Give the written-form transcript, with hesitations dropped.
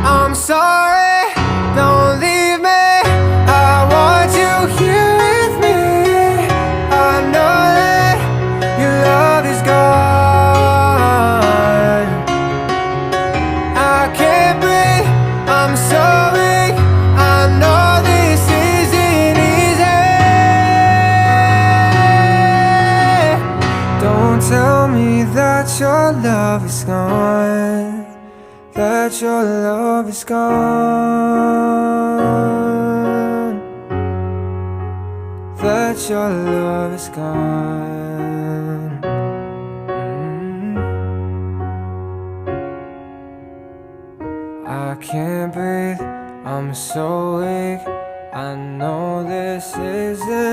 I'm sorry, don't leave me. I want you here with me. I know that your love is gone. I can't breathe, I'm so weak. I know this isn't easy. Don't tell me that your love is gone, that your love is gone, that your love is gone. I can't breathe, I'm so weak. I know this isn't